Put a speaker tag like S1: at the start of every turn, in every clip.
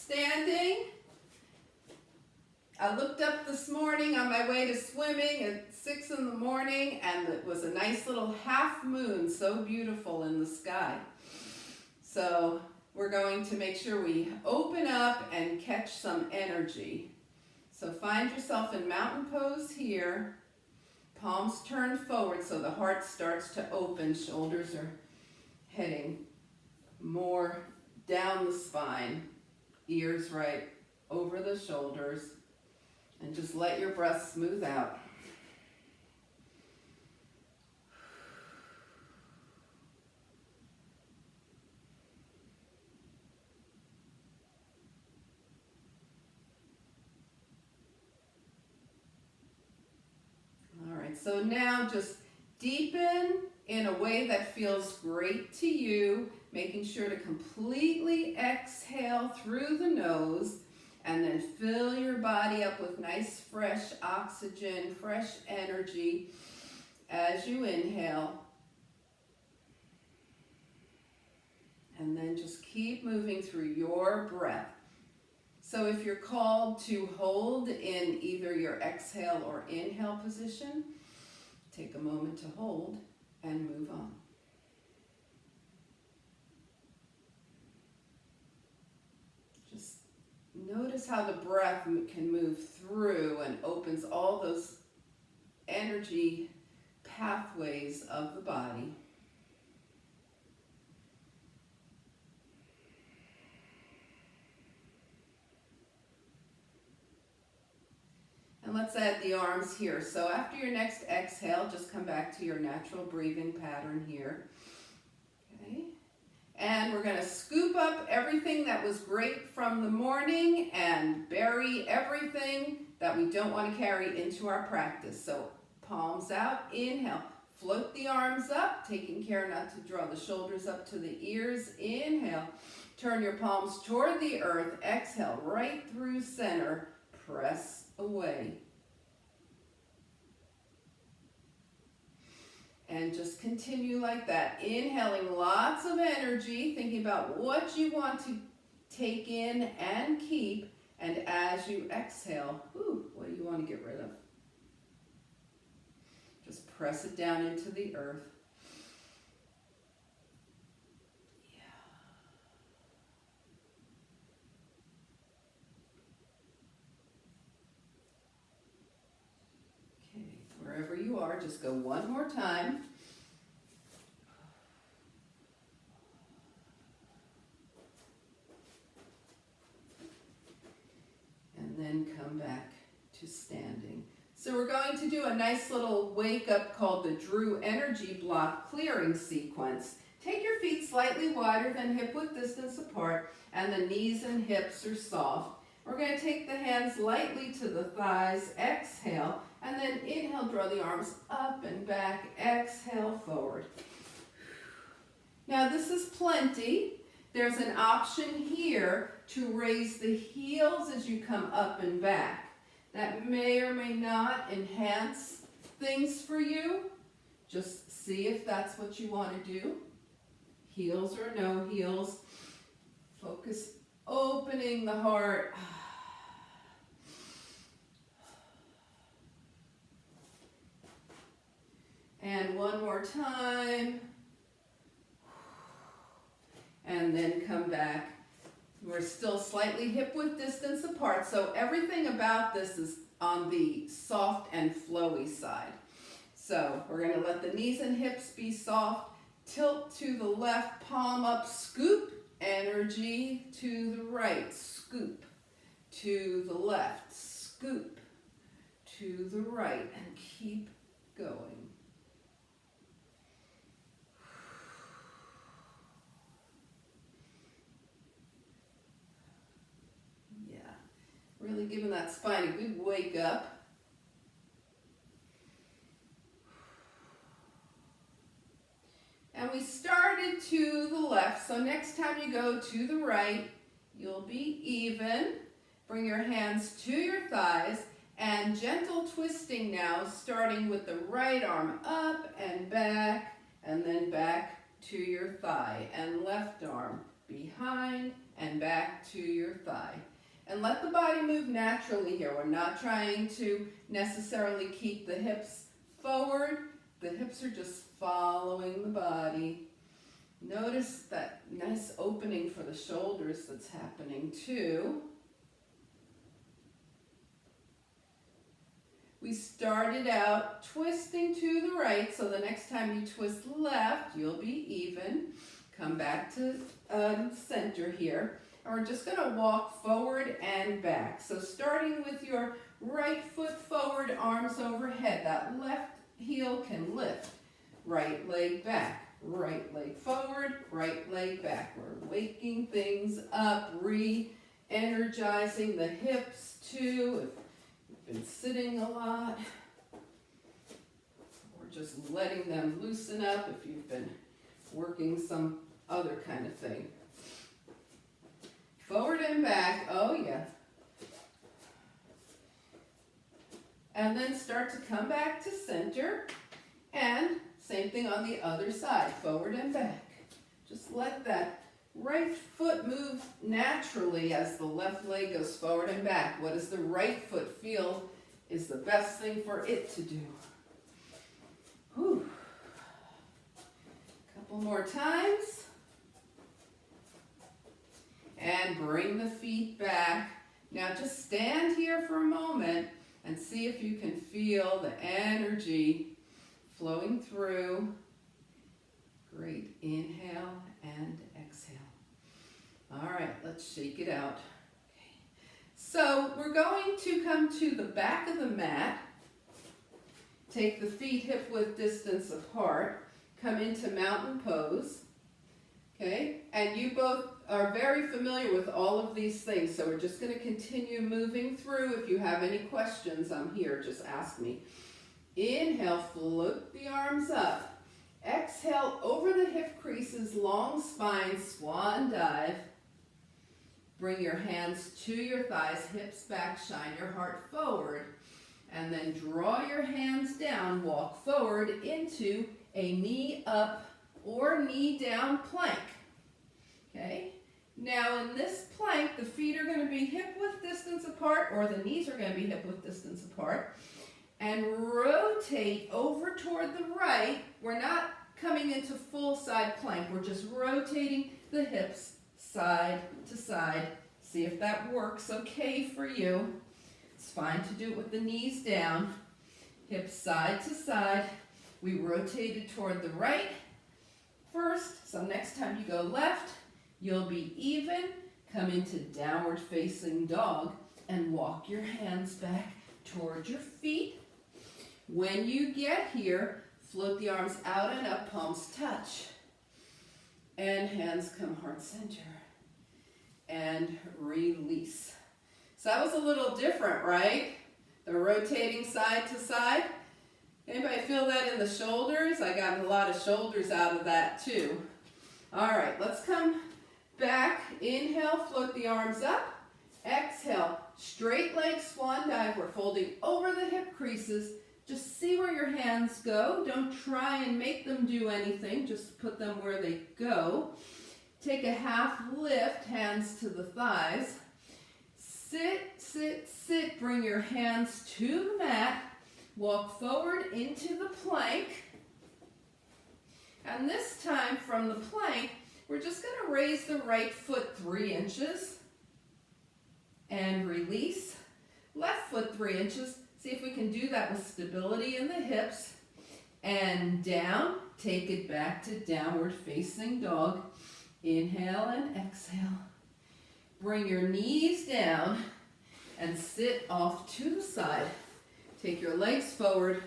S1: standing. I looked up this morning on my way to swimming at 6 in the morning, and it was a nice little half moon, so beautiful in the sky. So we're going to make sure we open up and catch some energy. So find yourself in mountain pose here. Palms turn forward so the heart starts to open. Shoulders are heading more down the spine. Ears right over the shoulders. And just let your breath smooth out. All right, so now just deepen in a way that feels great to you, making sure to completely exhale through the nose. And then fill your body up with nice fresh oxygen, fresh energy as you inhale. And then just keep moving through your breath. So if you're called to hold in either your exhale or inhale position, take a moment to hold and move on. Notice how the breath can move through and opens all those energy pathways of the body. And let's add the arms here. So after your next exhale, just come back to your natural breathing pattern here. Okay. And we're going to scoop up everything that was great from the morning and bury everything that we don't want to carry into our practice. So palms out, inhale, float the arms up, taking care not to draw the shoulders up to the ears. Inhale, turn your palms toward the earth. Exhale, right through center, press away. And just continue like that, inhaling lots of energy, thinking about what you want to take in and keep, and as you exhale, what do you want to get rid of? Just press it down into the earth. Wherever you are, just go one more time. And then come back to standing. So we're going to do a nice little wake up called the Drew Energy Block Clearing Sequence. Take your feet slightly wider than hip width distance apart, and the knees and hips are soft. We're going to take the hands lightly to the thighs, exhale, and then inhale, draw the arms up and back, exhale, forward. Now this is plenty. There's an option here to raise the heels as you come up and back. That may or may not enhance things for you. Just see if that's what you want to do. Heels or no heels. Focus opening the heart. And one more time. And then come back. We're still slightly hip width distance apart, so everything about this is on the soft and flowy side. So we're going to let the knees and hips be soft. Tilt to the left, palm up, scoop. Energy to the right, scoop. To the left, scoop. To the right, and keep going. Really giving that spine a good wake up. And we started to the left, so next time you go to the right, you'll be even. Bring your hands to your thighs, and gentle twisting now, starting with the right arm up and back, and then back to your thigh, and left arm behind and back to your thigh. And let the body move naturally here. We're not trying to necessarily keep the hips forward. The hips are just following the body. Notice that nice opening for the shoulders that's happening too. We started out twisting to the right, so the next time you twist left, you'll be even. Come back to center here. And we're just going to walk forward and back. So starting with your right foot forward, arms overhead. That left heel can lift. Right leg back. Right leg forward, right leg back. We're waking things up, re-energizing the hips too. If you've been sitting a lot, or just letting them loosen up if you've been working some other kind of thing. Forward and back, oh yeah. And then start to come back to center, and same thing on the other side, forward and back. Just let that right foot move naturally as the left leg goes forward and back. What does the right foot feel is the best thing for it to do? Whew. Couple more times. And bring the feet back. Now just stand here for a moment and see if you can feel the energy flowing through. Great. Inhale and exhale. All right, let's shake it out. Okay. So we're going to come to the back of the mat. Take the feet hip-width distance apart. Come into mountain pose. Okay, and you both are very familiar with all of these things, so we're just going to continue moving through. If you have any questions, I'm here, just ask me. Inhale, float the arms up. Exhale, over the hip creases, long spine, swan dive. Bring your hands to your thighs, hips back, shine your heart forward. And then draw your hands down, walk forward into a knee up or knee down plank. Okay? Now in this plank, the feet are going to be hip-width distance apart, or the knees are going to be hip-width distance apart. And rotate over toward the right. We're not coming into full side plank. We're just rotating the hips side to side. See if that works okay for you. It's fine to do it with the knees down. Hips side to side. We rotated toward the right first. So next time you go left, you'll be even. Come into downward facing dog and walk your hands back toward your feet. When you get here, float the arms out and up, palms touch. And hands come heart center. And release. So that was a little different, right? The rotating side to side. Anybody feel that in the shoulders? I got a lot of shoulders out of that too. All right, let's come back. Inhale, float the arms up. Exhale, straight leg swan dive. We're folding over the hip creases. Just see where your hands go. Don't try and make them do anything. Just put them where they go. Take a half lift, hands to the thighs. Sit, sit, sit. Bring your hands to the mat. Walk forward into the plank. And this time from the plank, we're just going to raise the right foot 3 inches. And release. Left foot 3 inches. See if we can do that with stability in the hips. And down. Take it back to downward facing dog. Inhale and exhale. Bring your knees down and sit off to the side. Take your legs forward.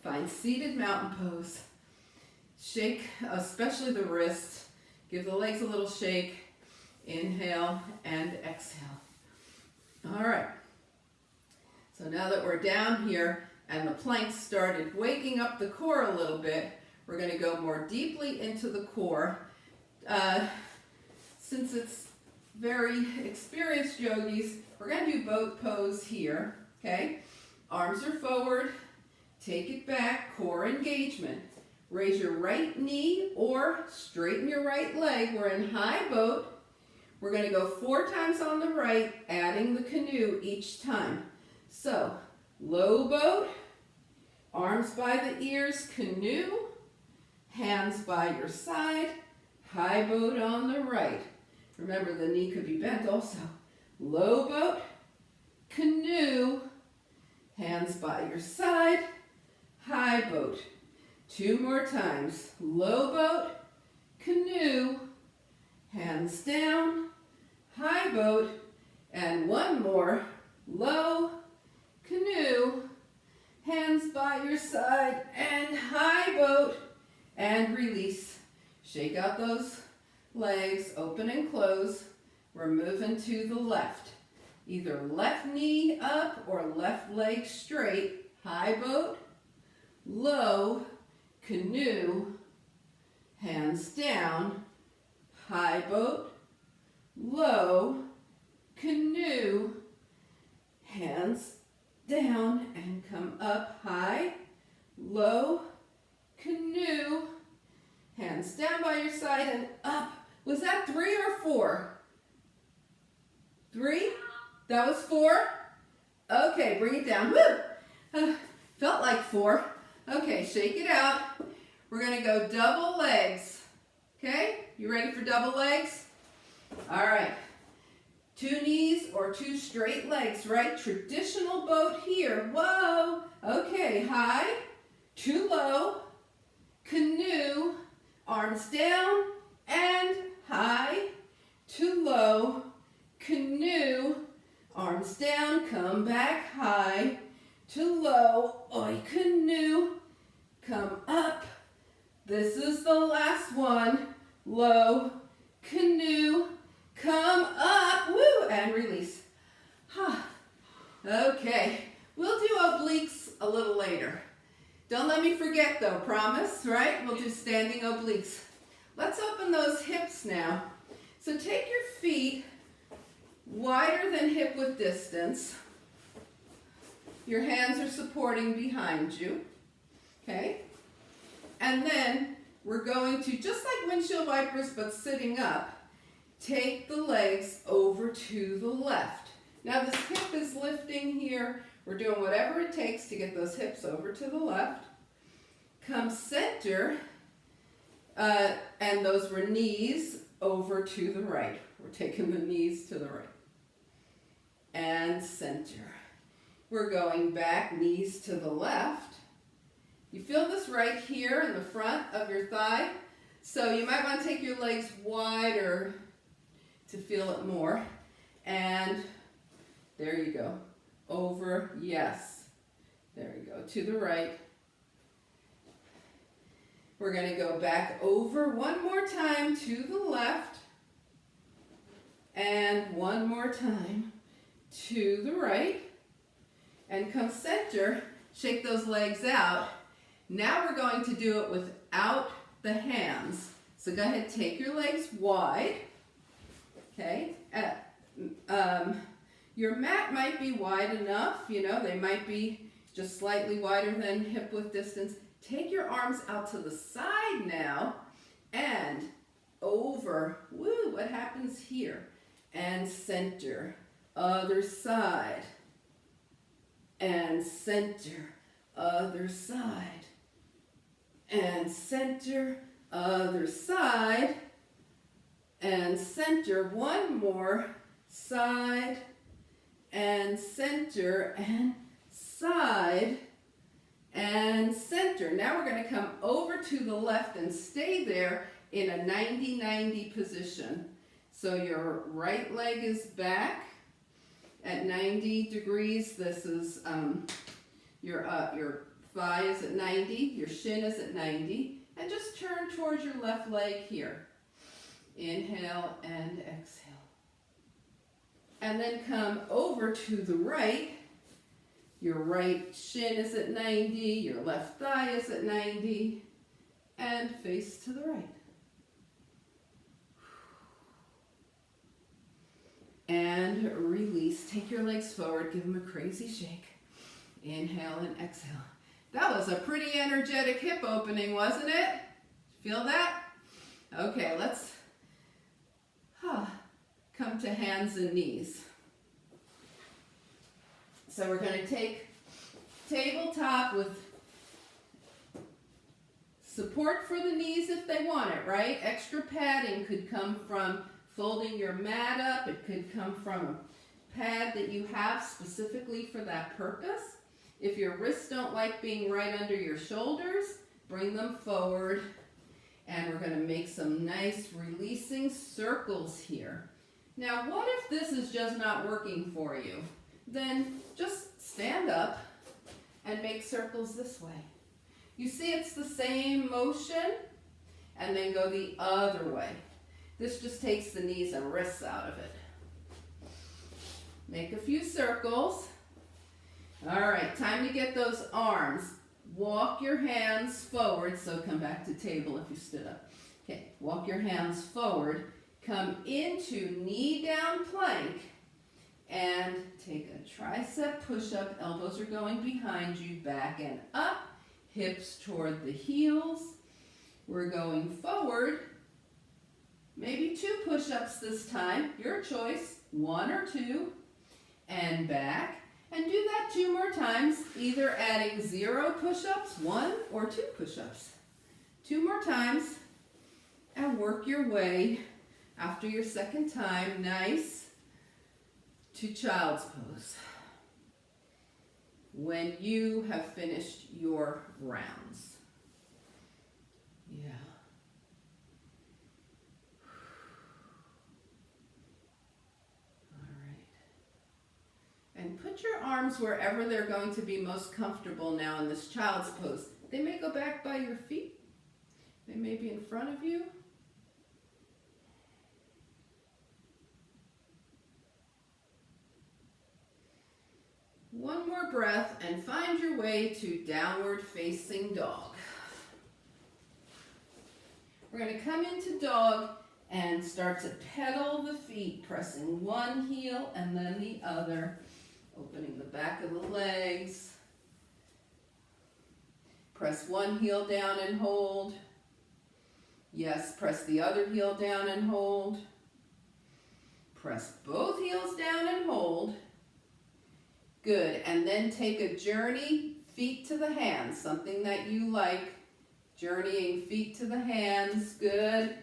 S1: Find seated mountain pose. Shake, especially the wrist. Give the legs a little shake. Inhale and exhale. All right. So now that we're down here and the plank started waking up the core a little bit, we're going to go more deeply into the core. Since it's very experienced yogis, we're going to do boat pose here. Okay? Arms are forward. Take it back. Core engagement. Raise your right knee or straighten your right leg. We're in high boat. We're going to go 4 times on the right, adding the canoe each time. So, low boat, arms by the ears, canoe, hands by your side, high boat on the right. Remember, the knee could be bent also. Low boat, canoe, hands by your side, high boat. 2 more times. Low boat, canoe, hands down, high boat, and 1 more. Low, canoe, hands by your side, and high boat, and release. Shake out those legs, open and close. We're moving to the left. Either left knee up or left leg straight. High boat, low, canoe, hands down, high boat, low, canoe, hands down, and come up, high, low, canoe, hands down by your side and up. Was that 3 or 4? 3? That was 4? Okay, bring it down. Woo! Felt like 4. Okay, shake it out. We're going to go double legs. Okay, you ready for double legs? All right. 2 knees or 2 straight legs, right? Traditional boat here. Whoa. Okay, high, 2 low, canoe, arms down, and high, 2 low, canoe, arms down, come back, high, 2 low, oi, canoe, come up. This is the last one. Low, canoe, come up, woo, and release. Okay, we'll do obliques a little later. Don't let me forget though, promise, right? We'll do standing obliques. Let's open those hips now. So take your feet wider than hip width distance. Your hands are supporting behind you, okay? And then we're going to, just like windshield wipers but sitting up, take the legs over to the left. Now this hip is lifting here. We're doing whatever it takes to get those hips over to the left. Come center, and those were knees over to the right. We're taking the knees to the right. And center. We're going back, knees to the left. You feel this right here in the front of your thigh. So you might want to take your legs wider to feel it more. And there you go. Over, yes. There you go, to the right. We're going to go back over 1 more time to the left. And 1 more time to the right. And come center, shake those legs out. Now we're going to do it without the hands. So go ahead, take your legs wide. Okay. Your mat might be wide enough, you know, they might be just slightly wider than hip width distance. Take your arms out to the side now and over. Woo, what happens here? And center. Other side. And center. Other side. And center. Other side. And center. 1 more. Side. And center. And side. And center. Now we're going to come over to the left and stay there in a 90-90 position. So your right leg is back at 90 degrees. This is your thigh is at 90, your shin is at 90, and just turn towards your left leg here. Inhale and exhale. And then come over to the right. Your right shin is at 90, your left thigh is at 90, and face to the right. And release. Take your legs forward, give them a crazy shake. Inhale and exhale. That was a pretty energetic hip opening, wasn't it? Feel that? Okay, let's come to hands and knees. So we're going to take tabletop with support for the knees if they want it, right? Extra padding could come from folding your mat up. It could come from a pad that you have specifically for that purpose. If your wrists don't like being right under your shoulders, bring them forward. And we're going to make some nice releasing circles here. Now, what if this is just not working for you? Then just stand up and make circles this way. You see it's the same motion, and then go the other way. This just takes the knees and wrists out of it. Make a few circles. All right, time to get those arms. Walk your hands forward, so come back to table if you stood up. Okay, walk your hands forward, come into knee down plank, and take a tricep push-up. Elbows are going behind you, back and up, hips toward the heels. We're going forward, maybe 2 push-ups this time, your choice, 1 or 2, and back. And do that 2 more times, either adding 0 push-ups, 1 or 2 push-ups. 2 more times, and work your way, after your second time, nice, to child's pose. When you have finished your rounds. Yeah. And put your arms wherever they're going to be most comfortable now in this child's pose. They may go back by your feet. They may be in front of you. One more breath and find your way to downward facing dog. We're going to come into dog and start to pedal the feet, pressing one heel and then the other. Opening the back of the legs. Press one heel down and hold. Yes, press the other heel down and hold. Press both heels down and hold. Good, and then take a journey, feet to the hands, something that you like. Journeying feet to the hands, good.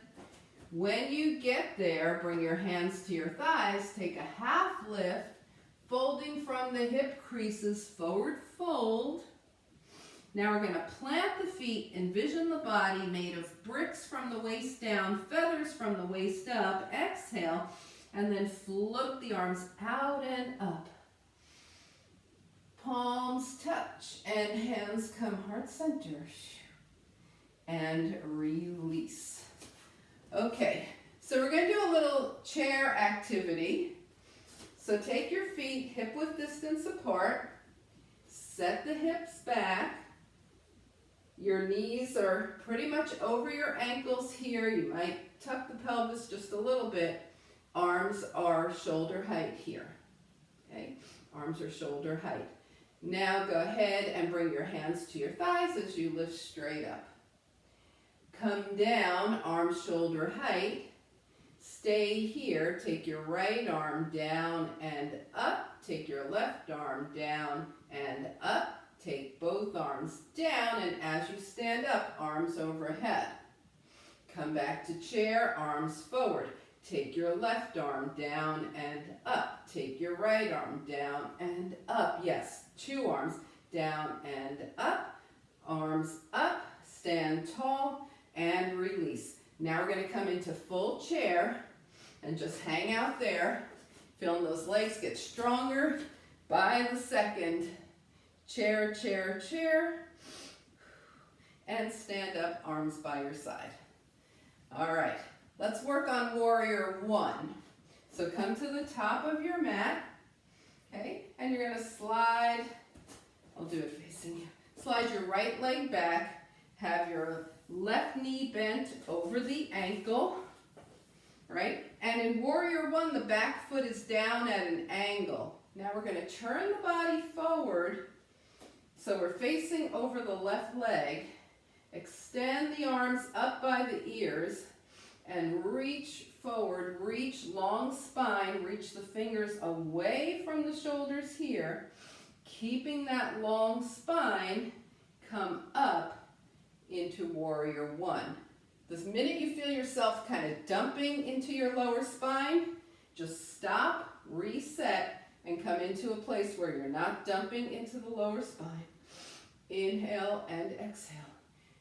S1: When you get there, bring your hands to your thighs, take a half lift, folding from the hip creases, forward fold. Now we're going to plant the feet, envision the body made of bricks from the waist down, feathers from the waist up, exhale, and then float the arms out and up. Palms touch and hands come heart center. And release. Okay, so we're going to do a little chair activity. So take your feet hip width distance apart, set the hips back, your knees are pretty much over your ankles here, you might tuck the pelvis just a little bit, arms are shoulder height here, okay, arms are shoulder height. Now go ahead and bring your hands to your thighs as you lift straight up. Come down, arms shoulder height. Stay here, take your right arm down and up, take your left arm down and up, take both arms down, and as you stand up, arms overhead. Come back to chair, arms forward. Take your left arm down and up, take your right arm down and up. Yes, 2 arms down and up, arms up, stand tall, and release. Now we're going to come into full chair and just hang out there. Feeling those legs get stronger by the second. Chair, chair, chair. And stand up, arms by your side. All right, let's work on warrior 1. So come to the top of your mat, okay? And you're going to slide, I'll do it facing you. Slide your right leg back, have your left knee bent over the ankle, right? And in warrior 1, the back foot is down at an angle. Now we're going to turn the body forward, so we're facing over the left leg. Extend the arms up by the ears and reach forward, reach long spine, reach the fingers away from the shoulders here, keeping that long spine, come up into warrior one. The minute you feel yourself kind of dumping into your lower spine, just stop, reset, and come into a place where you're not dumping into the lower spine. Inhale and exhale.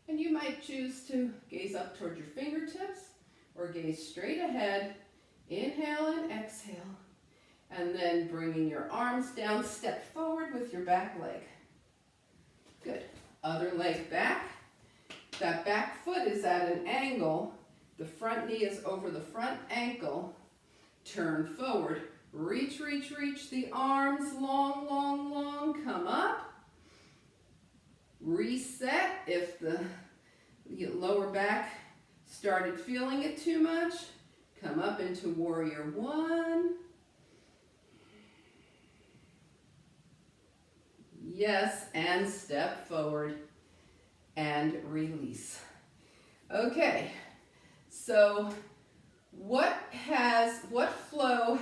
S1: And you might choose to gaze up towards your fingertips or gaze straight ahead. Inhale and exhale. And then bringing your arms down, step forward with your back leg. Good. Other leg back. That back foot is at an angle. The front knee is over the front ankle. Turn forward. Reach, reach, reach the arms. Long, long, long. Come up. Reset if the lower back started feeling it too much. Come up into warrior one. Yes, and step forward and release. Okay, so what flow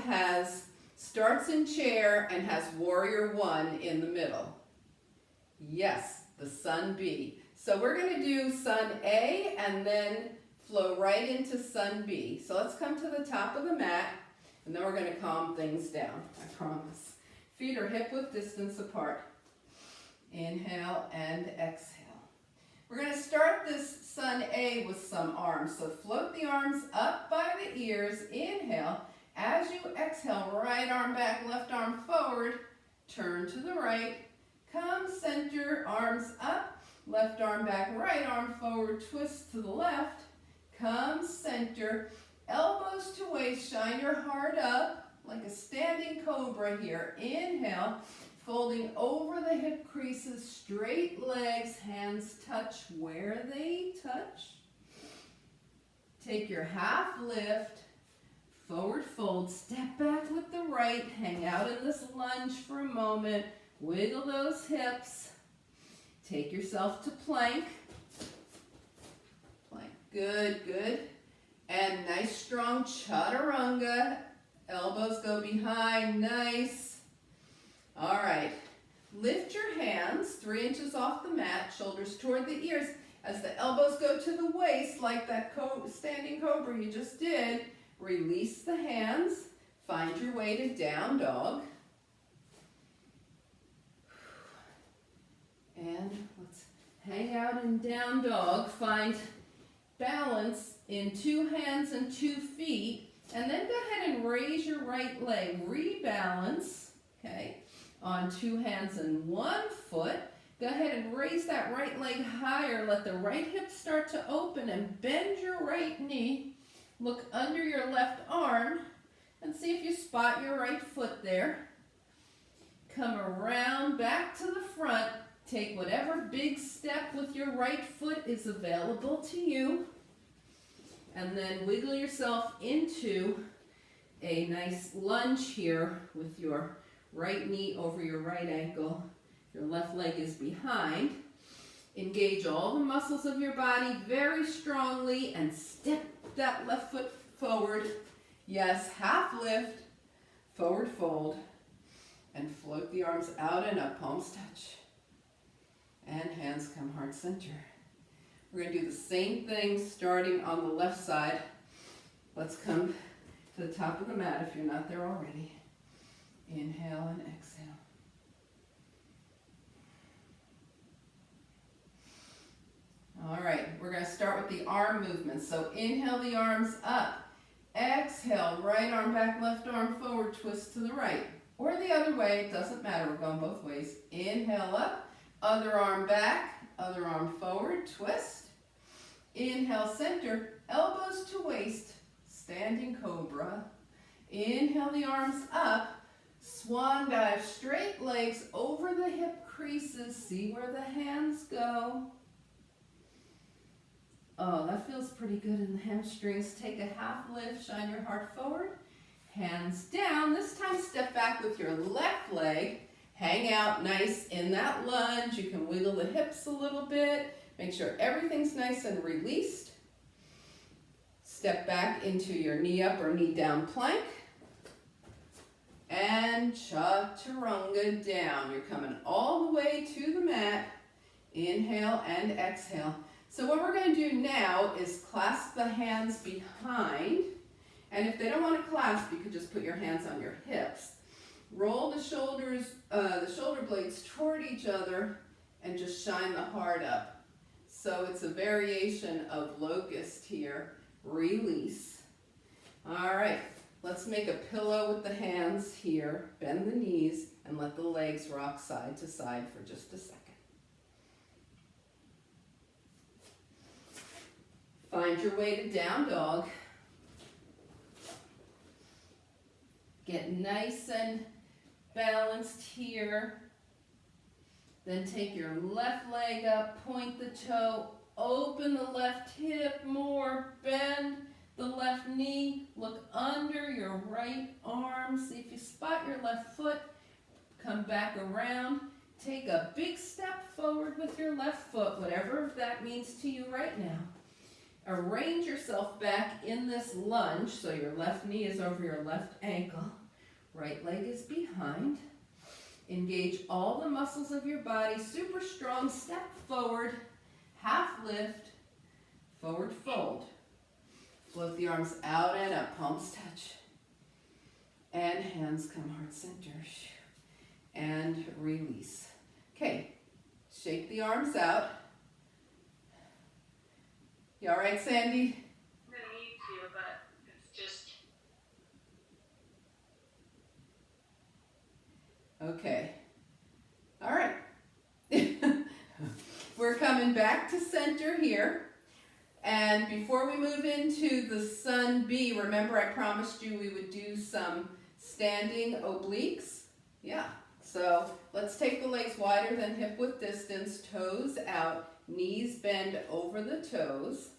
S1: starts in chair and has warrior one in the middle? Yes, the sun B. So we're going to do sun A and then flow right into sun B. So let's come to the top of the mat and then we're going to calm things down, I promise. Feet are hip width distance apart. Inhale and exhale. We're going to start this sun A with some arms. So float the arms up by the ears. Inhale. As you exhale, right arm back, left arm forward. Turn to the right. Come center, arms up. Left arm back, right arm forward. Twist to the left. Come center. Elbows to waist. Shine your heart up like a standing cobra here. Inhale. Folding over the hip creases, straight legs, hands touch where they touch. Take your half lift, forward fold, step back with the right, hang out in this lunge for a moment, wiggle those hips, take yourself to plank. Plank, good, good. And nice strong chaturanga, elbows go behind, nice. All right, lift your hands 3 inches off the mat, shoulders toward the ears. As the elbows go to the waist, like that standing cobra you just did, release the hands, find your way to down dog. And let's hang out in down dog, find balance in 2 hands and 2 feet, and then go ahead and raise your right leg, rebalance, okay? On 2 hands and 1 foot. Go ahead and raise that right leg higher. Let the right hip start to open and bend your right knee. Look under your left arm and see if you spot your right foot there. Come around back to the front. Take whatever big step with your right foot is available to you. And then wiggle yourself into a nice lunge here with your right knee over your right ankle. Your left leg is behind. Engage all the muscles of your body very strongly and step that left foot forward. Yes, half lift, forward fold, and float the arms out and up, palms touch. And hands come heart center. We're going to do the same thing starting on the left side. Let's come to the top of the mat if you're not there already. Inhale and exhale. All right, we're going to start with the arm movements. So inhale the arms up. Exhale, right arm back, left arm forward, twist to the right. Or the other way, it doesn't matter, we're going both ways. Inhale up, other arm back, other arm forward, twist. Inhale center, elbows to waist, standing cobra. Inhale the arms up. Swan dive, straight legs over the hip creases. See where the hands go. Oh, that feels pretty good in the hamstrings. Take a half lift, shine your heart forward. Hands down. This time step back with your left leg. Hang out nice in that lunge. You can wiggle the hips a little bit. Make sure everything's nice and released. Step back into your knee up or knee down plank. And chaturanga down. You're coming all the way to the mat. Inhale and exhale. So what we're going to do now is clasp the hands behind. And if they don't want to clasp, you could just put your hands on your hips. Roll the shoulders, the shoulder blades toward each other and just shine the heart up. So it's a variation of locust here. Release. All right, let's make a pillow with the hands here. Bend the knees and let the legs rock side to side for just a second. Find your way to down dog. Get nice and balanced here. Then take your left leg up, point the toe, open the left hip more, bend the left knee, look under your right arm. See if you spot your left foot. Come back around. Take a big step forward with your left foot, whatever that means to you right now. Arrange yourself back in this lunge, so your left knee is over your left ankle. Right leg is behind. Engage all the muscles of your body. Super strong. Step forward. Half lift. Forward fold. Float the arms out and up. Palms touch. And hands come heart center. And release. Okay. Shake the arms out. You all right, Sandy?
S2: I'm going to need to, but it's just...
S1: Okay. All right. We're coming back to center here. And before we move into the Sun B, remember I promised you we would do some standing obliques? Yeah. So let's take the legs wider than hip width distance, toes out, knees bend over the toes,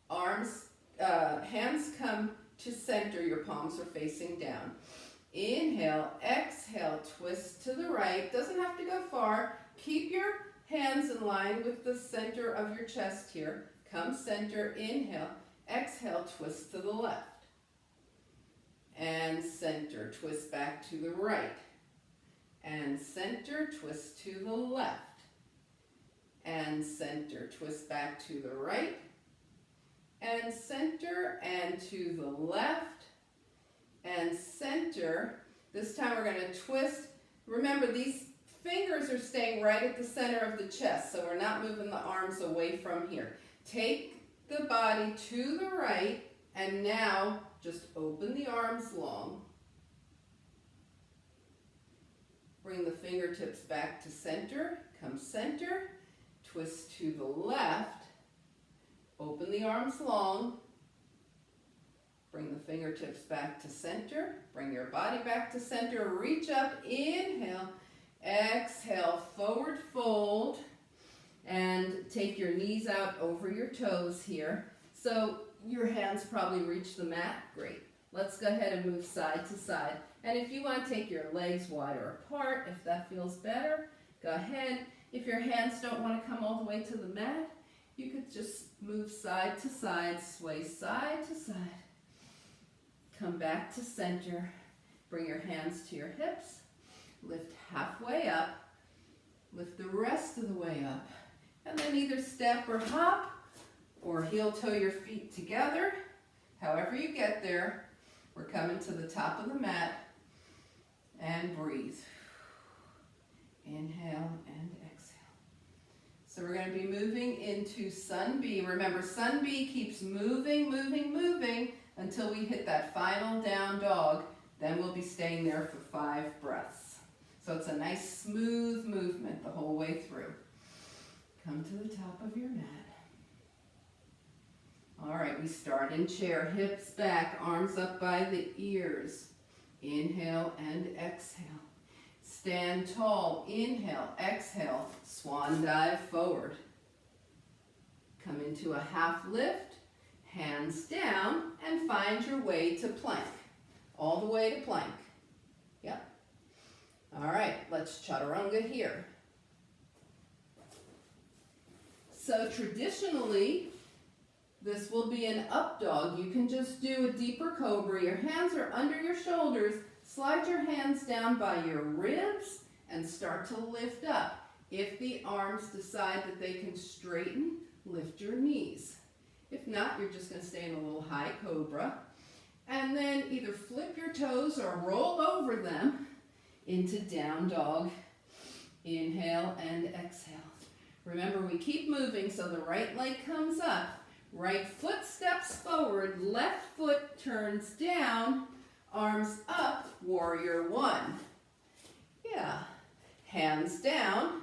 S1: arms, hands come to center, your palms are facing down. Inhale, exhale, twist to the right. Doesn't have to go far. Keep your hands in line with the center of your chest here. Come center, inhale, exhale, twist to the left. And center, twist back to the right. And center, twist to the left. And center, twist back to the right. And center and to the left. And center. This time we're going to twist. Remember, these fingers are staying right at the center of the chest, so we're not moving the arms away from here. Take the body to the right, and now just open the arms long. Bring the fingertips back to center. Come center. Twist to the left. Open the arms long. Bring the fingertips back to center. Bring your body back to center. Reach up. Inhale. Exhale. Forward fold. And take your knees out over your toes here. So your hands probably reach the mat. Great. Let's go ahead and move side to side. And if you want to take your legs wider apart, if that feels better, go ahead. If your hands don't want to come all the way to the mat, you could just move side to side, sway side to side. Come back to center. Bring your hands to your hips. Lift halfway up. Lift the rest of the way up. And then either step or hop or heel toe your feet together. However you get there. We're coming to the top of the mat. And breathe. Inhale and exhale. So we're going to be moving into Sun B. Remember, Sun B keeps moving, moving, moving until we hit that final down dog. Then we'll be staying there for 5 breaths. So it's a nice smooth movement the whole way through. Come to the top of your mat. All right, we start in chair, hips back, arms up by the ears. Inhale and exhale. Stand tall, inhale, exhale, swan dive forward. Come into a half lift, hands down, and find your way to plank. All the way to plank. Yep. All right, let's chaturanga here. So traditionally, This will be an up dog. You can just do a deeper cobra. Your hands are under your shoulders. Slide your hands down by your ribs and start to lift up. If the arms decide that they can straighten, lift your knees. If not, you're just going to stay in a little high cobra. And then either flip your toes or roll over them into down dog. Inhale and exhale. Remember, we keep moving so the right leg comes up. Right foot steps forward, left foot turns down, arms up, warrior one. Yeah. Hands down,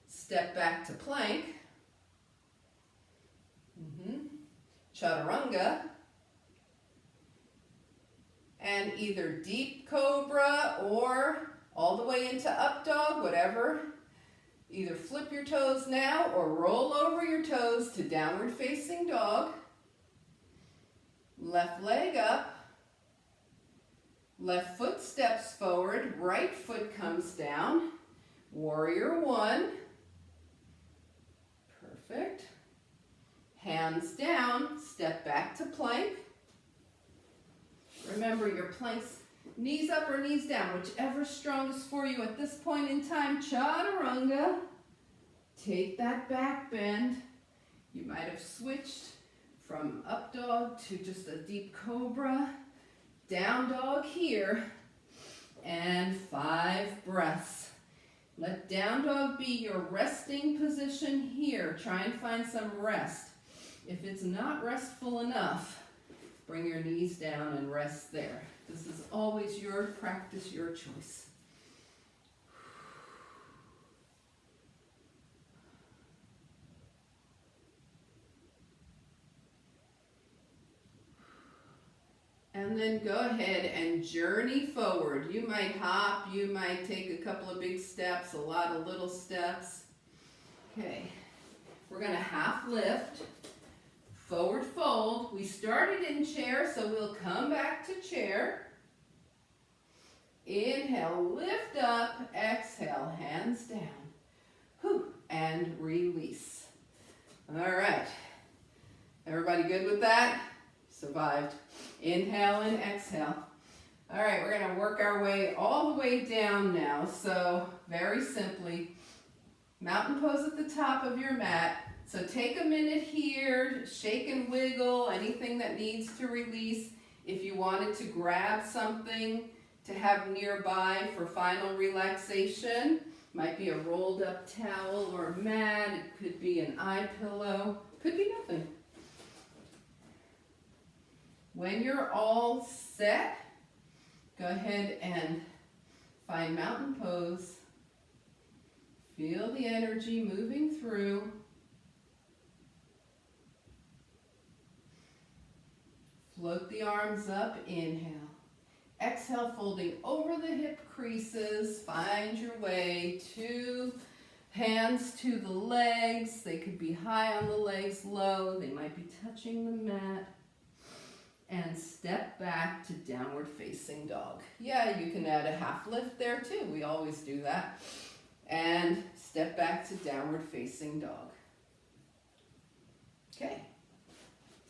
S1: step back to plank. Chaturanga. And either deep cobra or all the way into up dog, whatever. Either flip your toes now or roll over your toes to downward facing dog. Left leg up. Left foot steps forward, right foot comes down. Warrior one. Perfect. Hands down, step back to plank. Remember your planks, knees up or knees down, whichever's strongest for you at this point in time. Chaturanga. Take that back bend. You might have switched from up dog to just a deep cobra. Down dog here. And 5 breaths. Let down dog be your resting position here. Try and find some rest. If it's not restful enough, bring your knees down and rest there. This is always your practice, your choice. And then go ahead and journey forward. You might hop, you might take a couple of big steps, a lot of little steps. Okay, we're going to half lift, forward fold. We started in chair, so we'll come back to chair. Inhale, lift up, exhale, hands down. Whew, and release. All right, everybody good with that? Survived. Inhale and exhale. All right, we're going to work our way all the way down now. So very simply, mountain pose at the top of your mat. So take a minute here, shake and wiggle, anything that needs to release. If you wanted to grab something to have nearby for final relaxation, might be a rolled up towel or a mat, it could be an eye pillow, could be nothing. When you're all set, go ahead and find mountain pose. Feel the energy moving through. Float the arms up, inhale. Exhale, folding over the hip creases. Find your way to hands to the legs. They could be high on the legs, low. They might be touching the mat. And step back to downward facing dog. Yeah, you can add a half lift there too. We always do that. And step back to downward facing dog. Okay.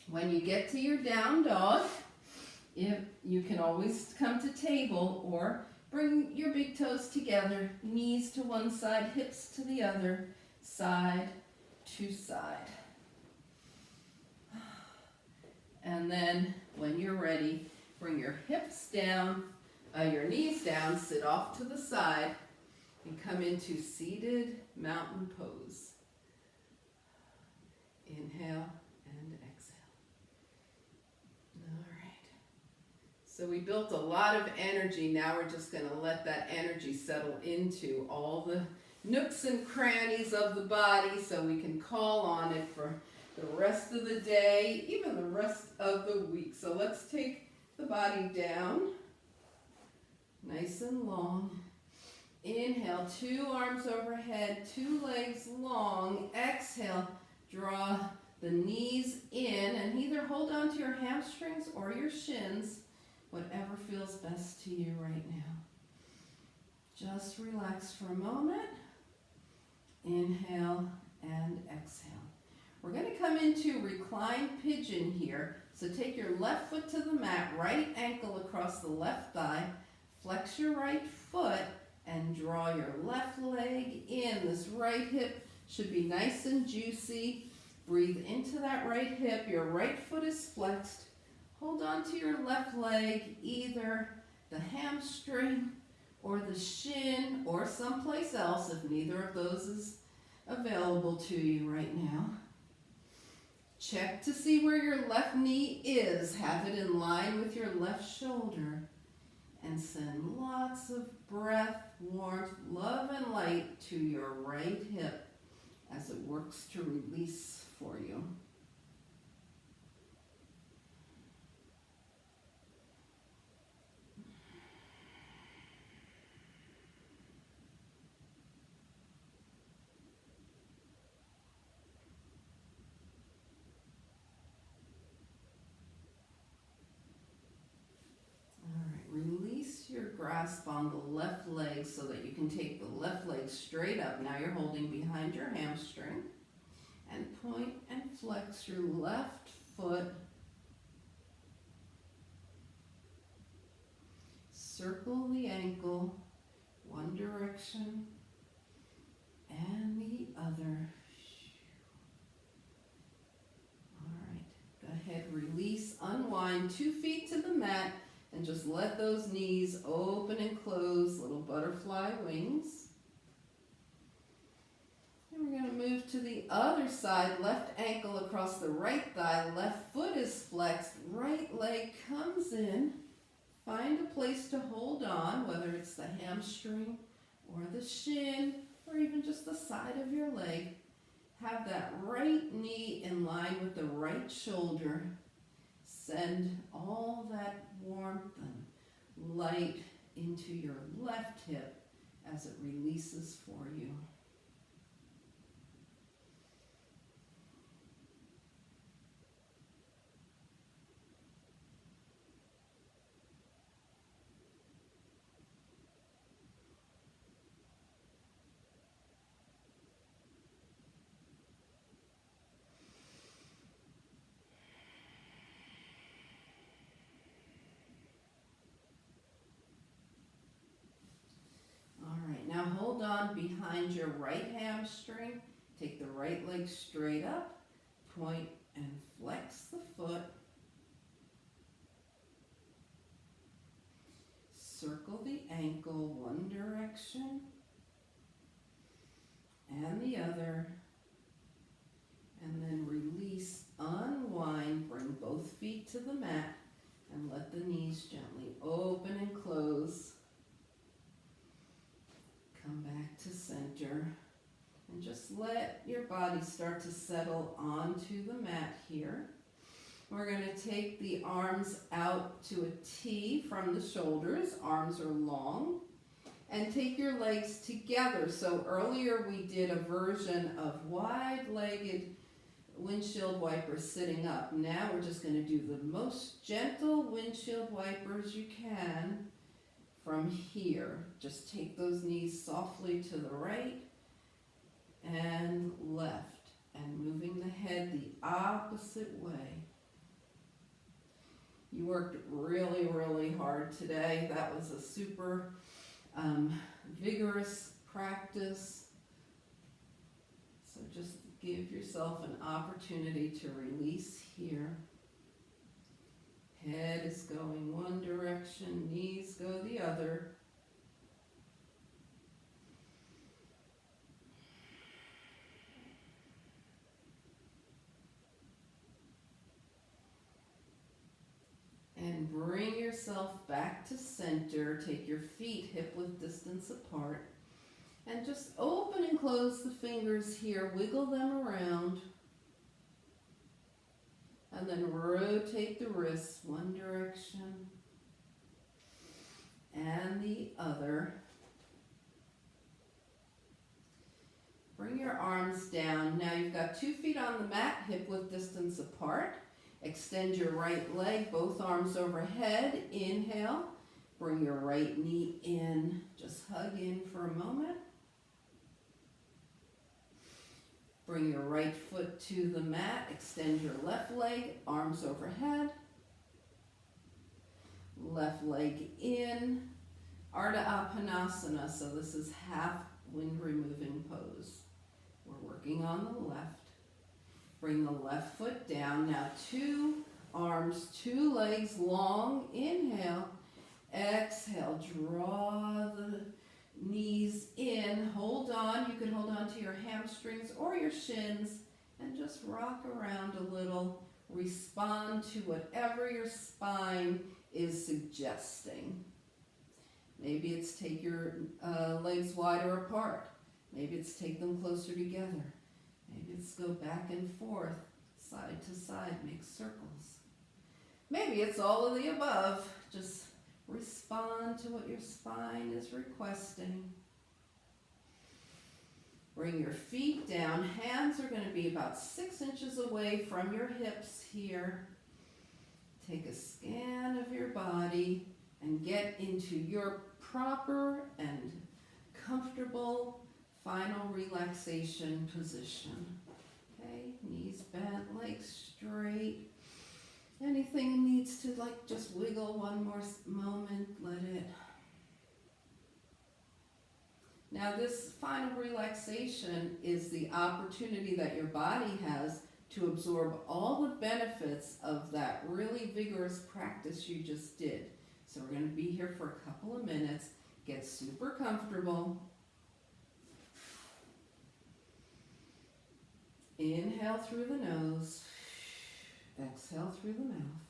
S1: When you get to your down dog, you can always come to table or bring your big toes together, knees to one side, hips to the other, side to side. And then when you're ready, bring your hips down, your knees down, sit off to the side, and come into seated mountain pose. Inhale and exhale. All right. So we built a lot of energy. Now we're just going to let that energy settle into all the nooks and crannies of the body so we can call on it for the rest of the day, even the rest of the week. So let's take the body down, nice and long. Inhale, 2 arms overhead, 2 legs long. Exhale, draw the knees in and either hold on to your hamstrings or your shins, whatever feels best to you right now. Just relax for a moment. Inhale and exhale. We're going to come into reclined pigeon here. So take your left foot to the mat, right ankle across the left thigh, flex your right foot, and draw your left leg in. This right hip should be nice and juicy. Breathe into that right hip. Your right foot is flexed. Hold on to your left leg, either the hamstring or the shin or someplace else if neither of those is available to you right now. Check to see where your left knee is. Have it in line with your left shoulder. And send lots of breath, warmth, love, and light to your right hip as it works to release for you. Release your grasp on the left leg so that you can take the left leg straight up. Now you're holding behind your hamstring. And point and flex your left foot. Circle the ankle, one direction and the other. All right, go ahead, release, unwind, 2 feet to the mat. And just let those knees open and close, little butterfly wings. And we're going to move to the other side, left ankle across the right thigh, left foot is flexed, right leg comes in. Find a place to hold on, whether it's the hamstring or the shin or even just the side of your leg. Have that right knee in line with the right shoulder. Send all that warmth and light into your left hip as it releases for you. Now hold on behind your right hamstring. Take the right leg straight up. Point and flex the foot. Circle the ankle one direction and the other. And then release, unwind, bring both feet to the mat and let the knees gently open and close. Come back to center and just let your body start to settle onto the mat here. We're going to take the arms out to a T from the shoulders. Arms are long. And take your legs together. So earlier we did a version of wide-legged windshield wipers sitting up. Now we're just going to do the most gentle windshield wipers you can. From here, just take those knees softly to the right and left, and moving the head the opposite way. You worked really, really hard today. That was a super vigorous practice. So just give yourself an opportunity to release here. Head is going one direction, knees go the other. And bring yourself back to center. Take your feet hip-width distance apart. And just open and close the fingers here. Wiggle them around. And then rotate the wrists one direction and the other. Bring your arms down. Now you've got 2 feet on the mat, hip-width distance apart. Extend your right leg, both arms overhead. Inhale. Bring your right knee in. Just hug in for a moment. Bring your right foot to the mat. Extend your left leg, arms overhead. Left leg in. Ardha Appanasana, so this is half wind removing pose. We're working on the left. Bring the left foot down. Now 2 arms, 2 legs long. Inhale. Exhale. Draw the knees in. Hold on. You can hold on to your hamstrings or your shins and just rock around a little. Respond to whatever your spine is suggesting. Maybe it's take your legs wider apart. Maybe it's take them closer together. Maybe it's go back and forth, side to side, make circles. Maybe it's all of the above. Just respond to what your spine is requesting. Bring your feet down. Hands are going to be about 6 inches away from your hips here. Take a scan of your body and get into your proper and comfortable final relaxation position. Okay, knees bent, legs straight. Anything needs to just wiggle one more moment, let it. Now this final relaxation is the opportunity that your body has to absorb all the benefits of that really vigorous practice you just did. So we're going to be here for a couple of minutes. Get super comfortable. Inhale through the nose. Exhale through the mouth.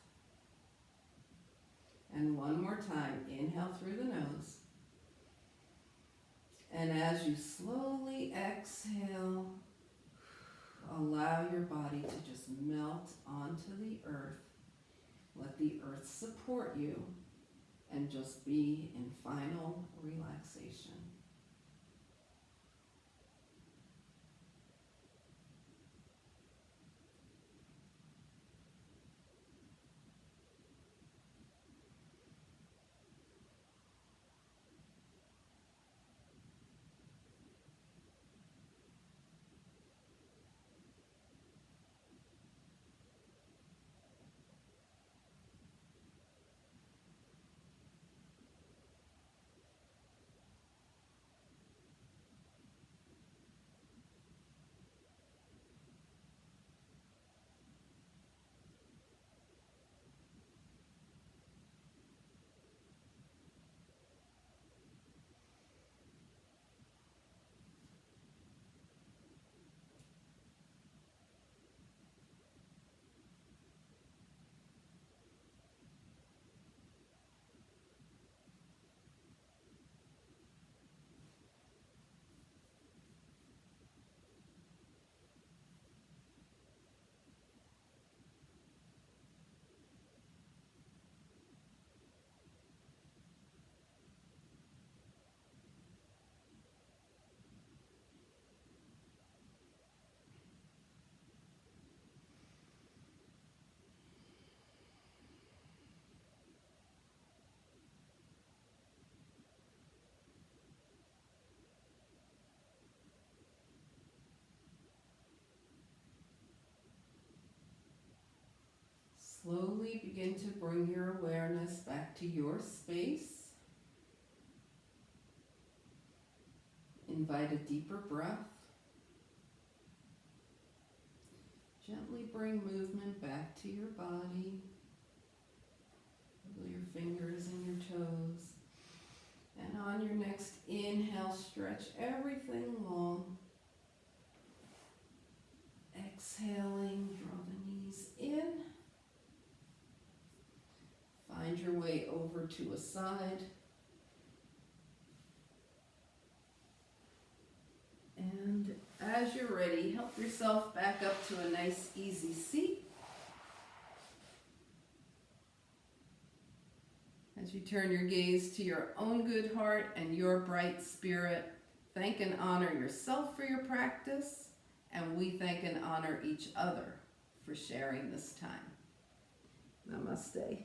S1: And one more time. Inhale through the nose. And as you slowly exhale, allow your body to just melt onto the earth. Let the earth support you and just be in final relaxation. Slowly begin to bring your awareness back to your space. Invite a deeper breath. Gently bring movement back to your body. Wiggle your fingers and your toes. And on your next inhale, stretch everything long. Exhaling, draw the knees in. Find your way over to a side. And as you're ready, help yourself back up to a nice, easy seat. As you turn your gaze to your own good heart and your bright spirit, thank and honor yourself for your practice, and we thank and honor each other for sharing this time. Namaste.